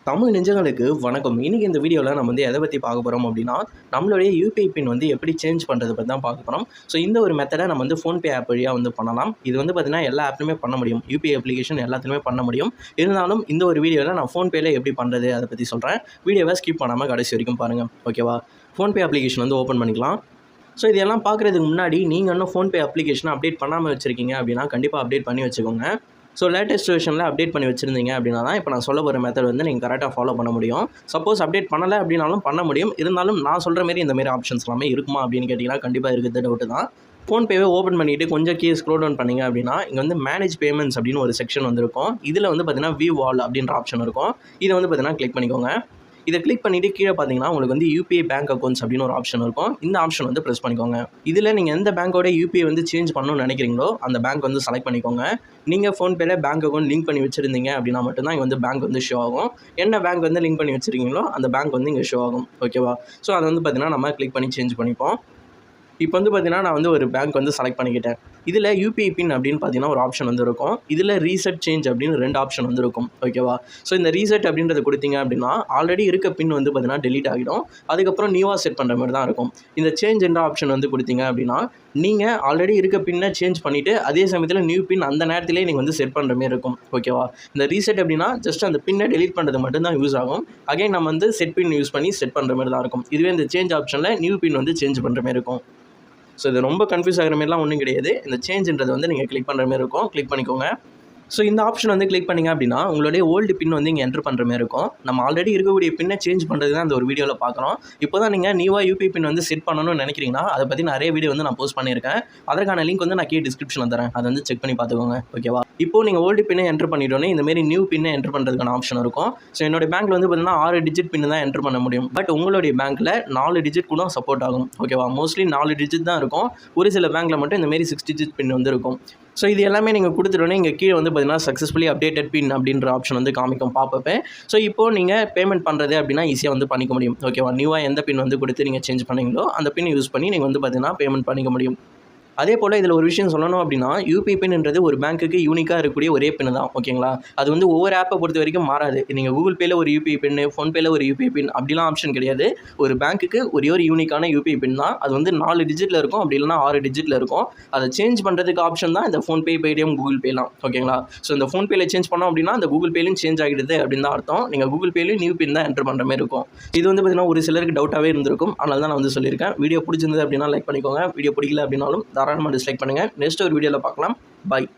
தமிழ் நெஞ்சங்களுக்கு வணக்கம். இன்னைக்கு இந்த வீடியோவில் நம்ம எதை பற்றி பார்க்க போகிறோம் அப்படின்னா, நம்மளுடைய யூபிஐ பின் எப்படி சேஞ்ச் பண்ணுறது பற்றி தான் பார்க்க போகிறோம். ஸோ இந்த ஒரு மெத்தடை நம்ம ஃபோன்பே ஆப் வழியாக பண்ணலாம். இது பார்த்தீங்கன்னா எல்லா ஆப்லையுமே பண்ண முடியும். யூபிஐ அப்ளிகேஷன் எல்லாத்துலேயுமே பண்ண முடியும். இருந்தாலும் இந்த ஒரு வீடியோவில் நான் ஃபோன்பேயில் எப்படி பண்ணுறது அதை பற்றி சொல்கிறேன். வீடியோவை ஸ்கிப் பண்ணாமல் கடைசி வரைக்கும் பாருங்கள், ஓகேவா? ஃபோன்பே அப்ளிகேஷன் ஓப்பன் பண்ணிக்கலாம். ஸோ இதெல்லாம் பார்க்குறதுக்கு முன்னாடி நீங்கள் இன்னும் ஃபோன்பே அப்ளிகேஷனை அப்டேட் பண்ணாமல் வச்சுருக்கீங்க அப்படின்னா கண்டிப்பாக அப்டேட் பண்ணி வச்சுக்கோங்க. ஸோ லேட்டஸ்ட் வெர்ஷனில் அப்டேட் பண்ணி வச்சுருந்தீங்க அப்படின்னா தான் இப்போ நான் சொல்ல போகிற மெத்தட் நீங்கள் கரெக்டாக ஃபாலோ பண்ண முடியும். சப்போஸ் அப்டேட் பண்ணலை அப்படின்னாலும் பண்ண முடியும். இருந்தாலும் நான் சொல்கிற மாரி இந்த மாரி ஆப்ஷன்ஸ் எல்லாமே இருக்குமா அப்படின்னு கேட்டிங்கன்னா கண்டிப்பாக இருக்குது டவுட்டு தான். ஃபோன்பேவே ஓப்பன் பண்ணிவிட்டு கொஞ்சம் கீழே ஸ்க்ரோல் டவுன் பண்ணிங்க அப்படின்னா இங்கே மேனேஜ் பேமெண்ட்ஸ் அப்படின்னு ஒரு செக்ஷன் இருக்கும். இதில் பார்த்தீங்கன்னா வியூ ஆல் அப்படின்ற ஆப்ஷன் இருக்கும். இதை பார்த்தீங்கன்னா கிளிக் பண்ணிக்கோங்க. இதை கிளிக் பண்ணிவிட்டு கீழே பார்த்தீங்கன்னா உங்களுக்கு யூபிஐ பேங்க் அக்கௌண்ட்ஸ் அப்படின்னு ஒரு ஆப்ஷன் இருக்கும். இந்த ஆப்ஷன் ப்ரெஸ் பண்ணிக்கோங்க. இதில் நீங்கள் எந்த பேங்க்கோட யூபிஐ சேஞ்ச் பண்ணணும்னு நினைக்கிறீங்களோ அந்த பேங்க் செலக்ட் பண்ணிக்கோங்க. நீங்கள் ஃபோன்பேல பேங்க் அக்கௌண்ட் லிங்க் பண்ணி வச்சுருந்தீங்க அப்படின்னா மட்டும்தான் இங்கே பேங்க் ஷோ ஆகும். என்ன பேங்க் லிங்க் பண்ணி வச்சுருக்கீங்களோ அந்த பேங்க் இங்கே ஷோ ஆகும், ஓகேவா? ஸோ அதை பார்த்தீங்கன்னா நம்ம கிளிக் பண்ணி சேஞ்ச் பண்ணிப்போம். இப்போ பார்த்தீங்கன்னா நான் ஒரு பேங்க் செலக்ட் பண்ணிக்கிட்டேன். இதில் யூபிஐ பின் அப்படின்னு பார்த்தீங்கன்னா ஒரு ஆப்ஷன் இருக்கும். இதில் ரீசெட் சேஞ்ச் அப்படின்னு 2 ஆப்ஷன் இருக்கும், ஓகேவா? ஸோ இந்த ரீசெட் அப்படின்றத கொடுத்தீங்க அப்படின்னா ஆல்ரெடி இருக்க பின் பார்த்தீங்கன்னா டெலீட் ஆகிடும். அதுக்கப்புறம் நியூவாக செட் பண்ணுற மாதிரி தான் இருக்கும். இந்த சேஞ்ச் என்ற ஆப்ஷன் கொடுத்தீங்க அப்படின்னா நீங்கள் ஆல்ரெடி இருக்க பின்னை சேஞ்ச் பண்ணிவிட்டு அதே சமயத்தில் நியூ பின் அந்த நேரத்திலே நீங்கள் செட் பண்ணுற மாதிரி இருக்கும், ஓகேவா? இந்த ரீசெட் அப்படின்னா ஜஸ்ட் அந்த பின்னை டெலீட் பண்ணுறது மட்டும்தான் யூஸ் ஆகும். அகைன் நம்ம செட் பின் யூஸ் பண்ணி செட் பண்ணுற மாதிரி தான் இருக்கும். இதுவே இந்த சேஞ்ச் ஆப்ஷனில் நியூ பின் சேஞ்ச் பண்ணுற மாதிரி இருக்கும். ஸோ இது ரொம்ப கன்ஃபியூஸ் ஆகிற மாதிரிலாம் ஒன்றும் கிடையாது. இந்த சேஞ்சுன்றது நீங்கள் கிளிக் பண்ணுற மாதிரி இருக்கும். கிளிக் பண்ணிக்கோங்க. ஸோ இந்த ஆப்ஷன் கிளிக் பண்ணிங்க அப்படின்னா உங்களுடைய ஓல்டு பின் இங்கே என்ட்ரு பண்ணுற மாதிரி இருக்கும். நம்ம ஆல்ரெடி இருக்கக்கூடிய பின்னை சேஞ்ச் பண்ணுறது தான் அந்த ஒரு வீடியோவில் பார்க்குறோம். இப்போ தான் நீங்கள் நியூவாக யூபிஐ பின் செட் பண்ணணும்னு நினைக்கிறீங்கன்னா அதை பற்றி நிறைய வீடியோ நான் போஸ்ட் பண்ணியிருக்கேன். அதற்கான லிங்க் நான் கீழே டிஸ்கிரிப்ஷனில் தரேன். அதை செக் பண்ணி பார்த்துக்கோங்க, ஓகேவா? இப்போ நீங்கள் ஓல்டு பின்னை என்ட்ரு பண்ணிட்டோன்னே இந்தமாரி நியூ பின்னை என்ட்ரு பண்ணுறதுக்கான ஆப்ஷன் இருக்கும். ஸோ என்னோட பேங்க்கில் பார்த்தீங்கன்னா 6 டிஜிட் பின் தான் என்ட்ரு பண்ண முடியும். பட் உங்களுடைய பேங்க்கில் 4 டிஜிட் கூட சப்போர்ட் ஆகும், ஓகேவா? மோஸ்ட்லி 4 டிஜிட் தான் இருக்கும். ஒரு சில பேங்க்கில் மட்டும் இந்தமாரி 6 டிஜிட் பின் இருக்கும். ஸோ இது எல்லாமே நீங்கள் கொடுத்துட்டோன்னே இங்கே கீழே பார்த்தீங்கன்னா சக்ஸஸ்ஃபுல்லி அப்டேட்டட் பின் அப்படின்ற ஆப்ஷன் காமிக்கும் பாப்பப்பே. ஸோ இப்போது நீங்கள் பேமெண்ட் பண்ணுறது அப்படின்னா ஈஸியாக பண்ணிக்க முடியும், ஓகேவா? நியூவாக எந்த பின் கொடுத்து நீங்கள் சேஞ்ச் பண்ணீங்களோ அந்த பின் யூஸ் பண்ணி நீங்கள் பார்த்தீங்கன்னா பேமெண்ட் பண்ணிக்க முடியும். அதே போல் இதில் ஒரு விஷயம் சொல்லணும் அப்படின்னா யூபிஐ பின்ன்றது ஒரு பேங்க்குக்கு யூனிக்காக இருக்கக்கூடிய ஒரே பின் தான், ஓகேங்களா? அது ஒவ்வொரு ஆப்பை பொறுத்த வரைக்கும் மாறாது. நீங்கள் கூகுள் பேயில் ஒரு யூபிஐ பின், ஃபோன்பேயில் ஒரு யூபிஐ பின் அப்படிலாம் ஆப்ஷன் கிடையாது. ஒரு பேங்க்குக்கு ஒரே ஒரு யூனிக்கான யூபிஐ பின் தான். அது 4 டிஜிட்டில் இருக்கும், அப்படி இல்லைனா 6 டிஜிட்டில் இருக்கும். அதை சேஞ்ச் பண்ணுறதுக்கு ஆப்ஷன் தான் இந்த ஃபோன்பே, பேடிஎம், கூகுள் பேலாம், ஓகேங்களா? ஸோ இந்த ஃபோன்பேயில் சேஞ்ச் பண்ணோம் அப்படின்னா அந்த கூகுள் பேலையும் சேஞ்ச் ஆகிடுது அப்படின்னு தான் அர்த்தம். நீங்கள் கூகுள் பேலையும் நியூ பின் தான் என்ட்ரு பண்ணுற மாதிரி இருக்கும். இது பார்த்தீங்கன்னா ஒரு சிலருக்கு டவுட்டாகவே இருந்திருக்கும். அதனால தான் நான் சொல்லியிருக்கேன். வீடியோ பிடிச்சிருந்தது அப்படின்னா லைக் பண்ணிக்கோங்க. வீடியோ பிடிக்கல அப்படின்னாலும் தாராளமாக டிஸ்லைக் பண்ணுங்கள். நெக்ஸ்ட் ஒரு வீடியோவில் பார்க்கலாம். பாய்.